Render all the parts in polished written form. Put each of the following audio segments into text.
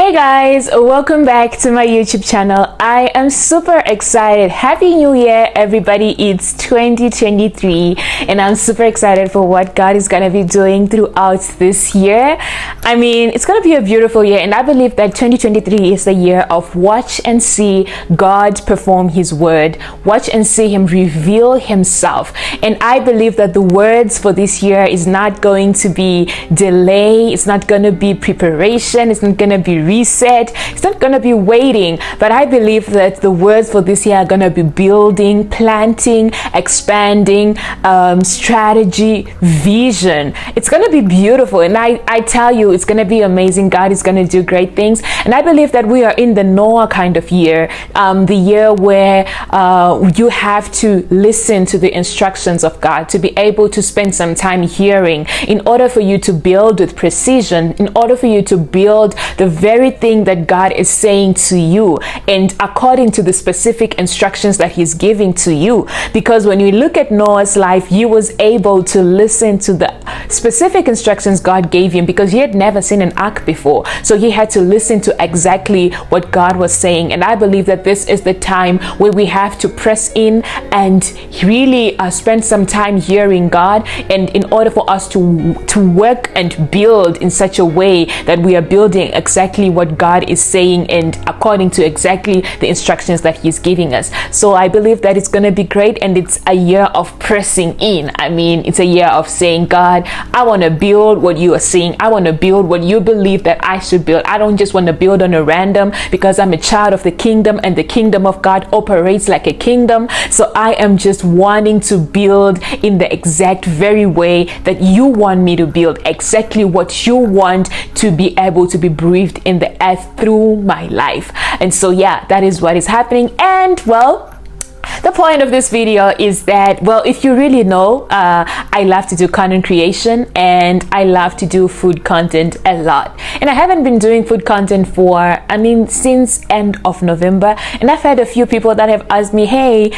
Hey guys, welcome back to my YouTube channel. I am super excited. Happy New Year, everybody. It's 2023 and I'm super excited for what God is gonna be doing throughout this year. I mean, it's gonna be a beautiful year, and I believe that 2023 is the year of watch and see God perform His word. Watch and see Him reveal Himself. And I believe that the words for this year is not going to be delay, it's not gonna be preparation, it's not gonna be reset, it's not gonna be waiting, but I believe that the words for this year are gonna be building, planting, expanding, strategy, vision. It's gonna be beautiful, and I tell you, it's gonna be amazing. God is gonna do great things, and I believe that we are in the Noah kind of year, the year where you have to listen to the instructions of God, to be able to spend some time hearing in order for you to build with precision, in order for you to build the very thing that God is saying to you, and according to the specific instructions that He's giving to you. Because when you look at Noah's life, he was able to listen to the specific instructions God gave him, because he had never seen an ark before. So he had to listen to exactly what God was saying. And I believe that this is the time where we have to press in and really spend some time hearing God, and in order for us to work and build in such a way that we are building exactly what God is saying and according to exactly the instructions that He's giving us. So I believe that it's going to be great, and it's a year of pressing in. I mean, it's a year of saying, God, I want to build what you are saying. I want to build what you believe that I should build. I don't just want to build on a random, because I'm a child of the kingdom, and the kingdom of God operates like a kingdom. So I am just wanting to build in the exact very way that you want me to build, exactly what you want to be able to be breathed in the earth through my life. And so yeah, that is what is happening. And well, the point of this video is that, well, if you really know, I love to do content creation, and I love to do food content a lot. And I haven't been doing food content since end of November. And I've had a few people that have asked me, hey,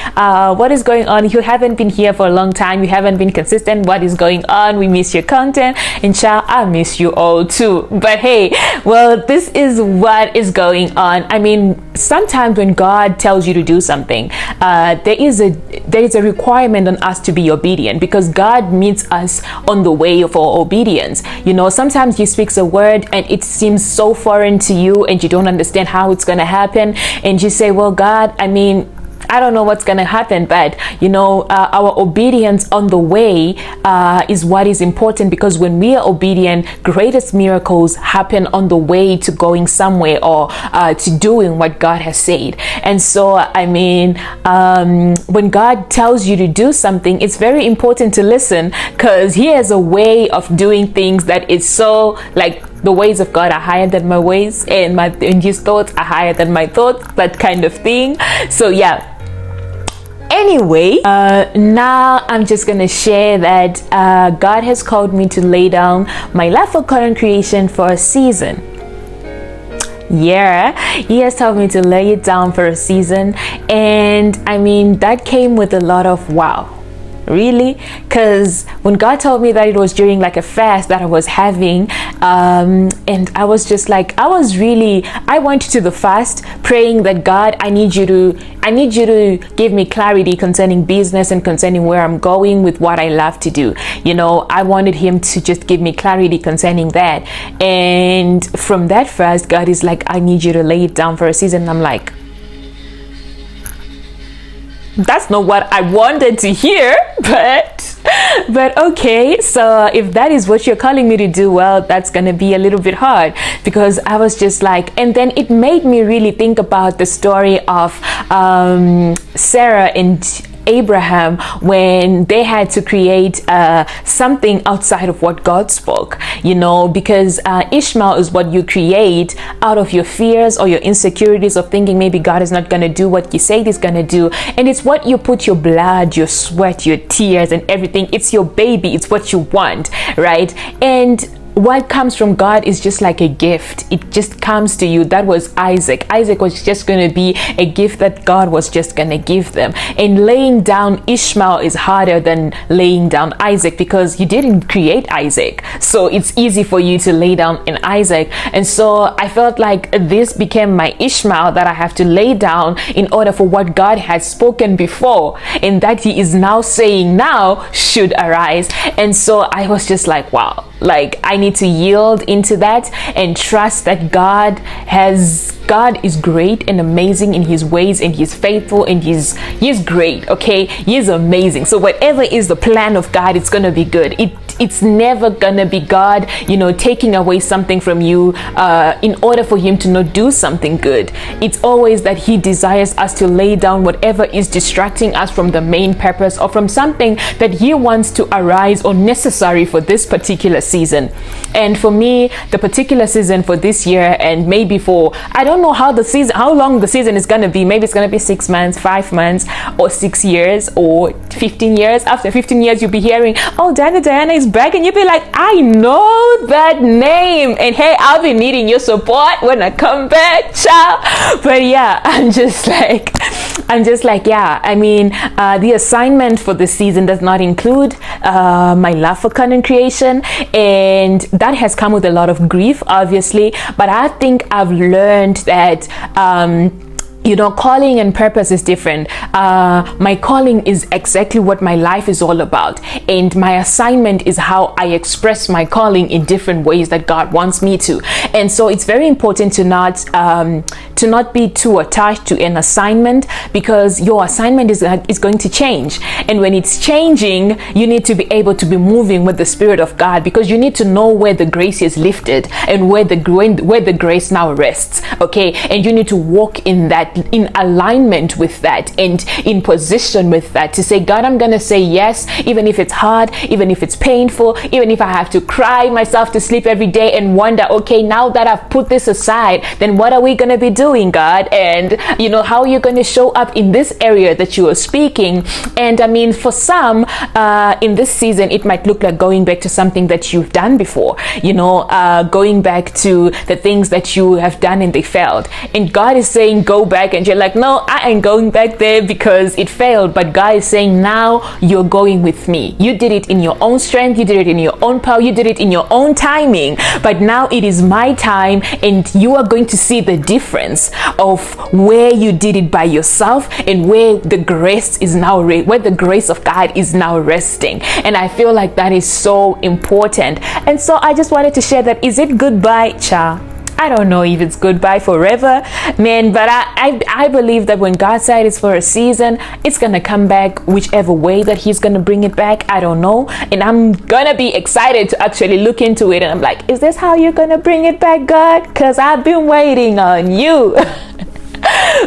what is going on? You haven't been here for a long time. You haven't been consistent. What is going on? We miss your content. And child, I miss you all too. But hey, well, this is what is going on. I mean, sometimes when God tells you to do something, there is a requirement on us to be obedient, because God meets us on the way of our obedience. You know, sometimes He speaks a word and it seems so foreign to you, and you don't understand how it's going to happen, and you say, well, God, I don't know what's going to happen, but you know, our obedience on the way is what is important, because when we are obedient, greatest miracles happen on the way to going somewhere, or to doing what God has said. And so, I mean, when God tells you to do something, it's very important to listen, because He has a way of doing things that is so, like, the ways of God are higher than my ways, and His thoughts are higher than my thoughts, that kind of thing. So yeah. Anyway, now I'm just gonna share that God has called me to lay down my love for content creation for a season. Yeah, He has told me to lay it down for a season, and I mean, that came with a lot of wow. Really? Because when God told me that it was during like a fast that I was having, and I was just like, I went to the fast praying that, God, I need you to give me clarity concerning business and concerning where I'm going with what I love to do. You know, I wanted Him to just give me clarity concerning that. And from that fast, God is like, I need you to lay it down for a season. And I'm like, that's not what I wanted to hear, but okay. So if that is what you're calling me to do, well, that's gonna be a little bit hard, because I was just like, and then it made me really think about the story of Sarah and Abraham, when they had to create something outside of what God spoke, you know, because Ishmael is what you create out of your fears or your insecurities of thinking maybe God is not going to do what you say He's going to do. And it's what you put your blood, your sweat, your tears and everything. It's your baby. It's what you want, right? And what comes from God is just like a gift. It just comes to you. That was Isaac. Isaac was just going to be a gift that God was just going to give them. And laying down Ishmael is harder than laying down Isaac, because you didn't create Isaac. So it's easy for you to lay down in Isaac. And so I felt like this became my Ishmael that I have to lay down in order for what God had spoken before, and that he is now saying now should arise. And so I was just like, wow, like I need to yield into that and trust that God is great and amazing in his ways, and he's faithful, and he's great. Okay, he's amazing. So whatever is the plan of God, it's gonna be good. It's never gonna be God, taking away something from you in order for him to not do something good. It's always that he desires us to lay down whatever is distracting us from the main purpose, or from something that he wants to arise or necessary for this particular season. And for me, the particular season for this year, and maybe for, I don't know how long the season is gonna be. Maybe it's gonna be 6 months, 5 months, or 6 years, or 15 years. After 15 years, you'll be hearing, oh, Diana is back, and you'll be like, I know that name, and hey, I'll be needing your support when I come back, child. But yeah, I'm just like, yeah, I mean, the assignment for this season does not include my love for content creation, and that has come with a lot of grief, obviously. But I think I've learned that calling and purpose is different. My calling is exactly what my life is all about, and my assignment is how I express my calling in different ways that God wants me to. And so it's very important to not be too attached to an assignment, because your assignment is going to change, and when it's changing, you need to be able to be moving with the Spirit of God, because you need to know where the grace is lifted and where the grace now rests. Okay, and you need to walk in that, in alignment with that, and in position with that, to say, God, I'm gonna say yes, even if it's hard, even if it's painful, even if I have to cry myself to sleep every day and wonder, okay, now that I've put this aside, then what are we gonna be doing, God? And how are you gonna show up in this area that you are speaking? And I mean, for some in this season, it might look like going back to something that you've done before, going back to the things that you have done and they failed, and God is saying go back, and you're like, no, I ain't going back there because it failed. But God is saying, now you're going with me. You did it in your own strength, you did it in your own power, you did it in your own timing, but now it is my time, and you are going to see the difference of where you did it by yourself and where the grace is now where the grace of God is now resting. And I feel like that is so important. And so I just wanted to share that. Is it goodbye, cha? I don't know if it's goodbye forever, man, but I believe that when God said it's for a season, it's gonna come back whichever way that he's gonna bring it back. I don't know, and I'm gonna be excited to actually look into it, and I'm like, is this how you're gonna bring it back, God? Because I've been waiting on you.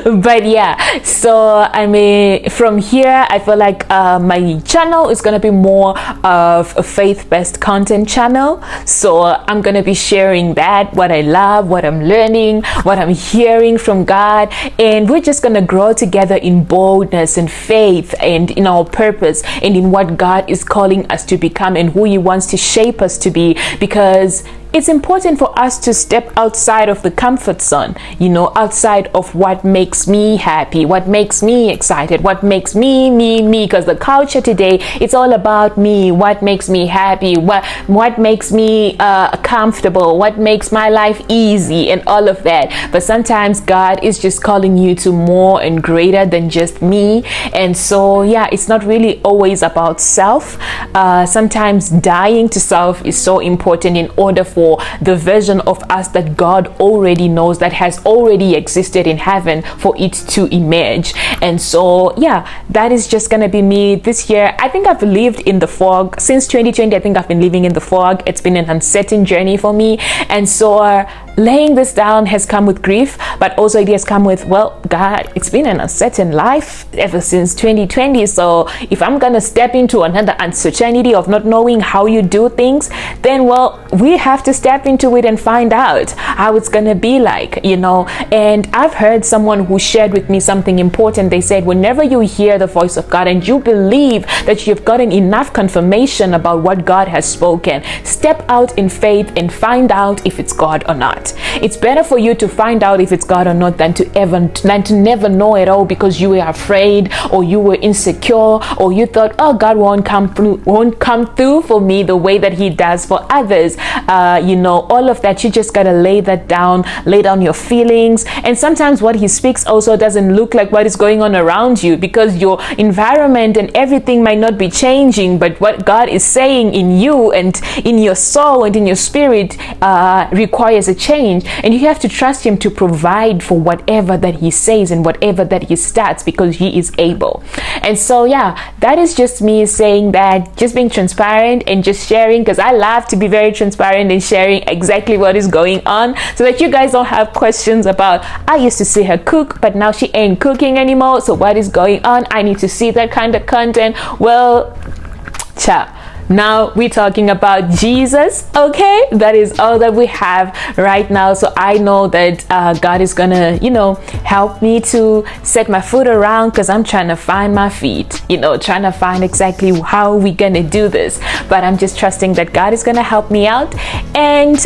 But yeah, so I mean, from here I feel like my channel is gonna be more of a faith-based content channel. So I'm gonna be sharing that, what I love, what I'm learning, what I'm hearing from God, and we're just gonna grow together in boldness and faith, and in our purpose, and in what God is calling us to become, and who he wants to shape us to be. Because it's important for us to step outside of the comfort zone, outside of what makes me happy, what makes me excited, what makes me, because the culture today, it's all about me, what makes me happy, what makes me comfortable, what makes my life easy, and all of that. But sometimes God is just calling you to more and greater than just me. And so yeah, it's not really always about self. Sometimes dying to self is so important in order for the version of us that God already knows, that has already existed in heaven, for it to emerge. And so yeah, that is just gonna be me this year. I think I've lived in the fog since 2020. I think I've been living in the fog. It's been an uncertain journey for me, and so laying this down has come with grief, but also it has come with, well, God, it's been an uncertain life ever since 2020. So if I'm gonna step into another uncertainty of not knowing how you do things, then, well, we have to step into it and find out how it's gonna be like, you know. And I've heard someone who shared with me something important. They said, whenever you hear the voice of God and you believe that you've gotten enough confirmation about what God has spoken, step out in faith and find out if it's God or not. It's better for you to find out if it's God or not than to never know at all, because you were afraid or you were insecure or you thought, oh, God won't come through for me the way that he does for others. You know, all of that, you just gotta lay that down, lay down your feelings. And sometimes what he speaks also doesn't look like what is going on around you, because your environment and everything might not be changing, but what God is saying in you and in your soul and in your spirit requires a change. And you have to trust him to provide for whatever that he says and whatever that he starts, because he is able. And so, yeah, that is just me saying that, just being transparent and just sharing, because I love to be very transparent and sharing exactly what is going on, so that you guys don't have questions about, I used to see her cook, but now she ain't cooking anymore, so what is going on? I need to see that kind of content. Well, ciao. Now we're talking about Jesus, okay? That is all that we have right now. So I know that God is gonna, you know, help me to set my foot around, because I'm trying to find my feet, you know, trying to find exactly how we're gonna do this. But I'm just trusting that God is gonna help me out. And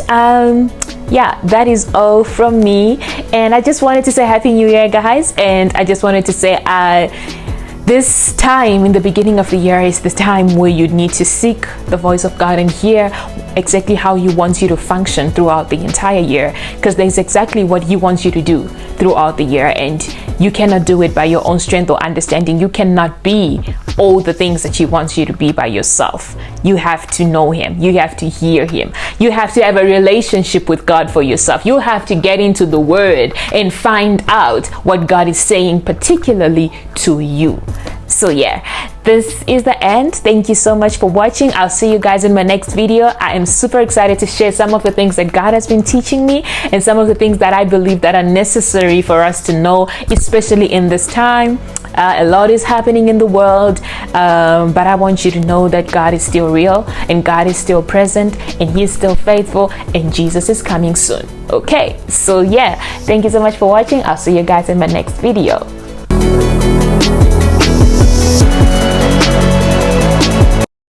yeah, that is all from me. And I just wanted to say Happy New Year, guys. And I just wanted to say this time in the beginning of the year is the time where you need to seek the voice of God and hear exactly how he wants you to function throughout the entire year, because there's exactly what he wants you to do throughout the year, and you cannot do it by your own strength or understanding. You cannot be all the things that he wants you to be by yourself. You have to know him. You have to hear him. You have to have a relationship with God for yourself. You have to get into the word and find out what God is saying, particularly to you. So yeah, this is the end. Thank you so much for watching. I'll see you guys in my next video. I am super excited to share some of the things that God has been teaching me and some of the things that I believe that are necessary for us to know, especially in this time. A lot is happening in the world, but I want you to know that God is still real and God is still present and he is still faithful and Jesus is coming soon. Okay, so yeah, thank you so much for watching. I'll see you guys in my next video.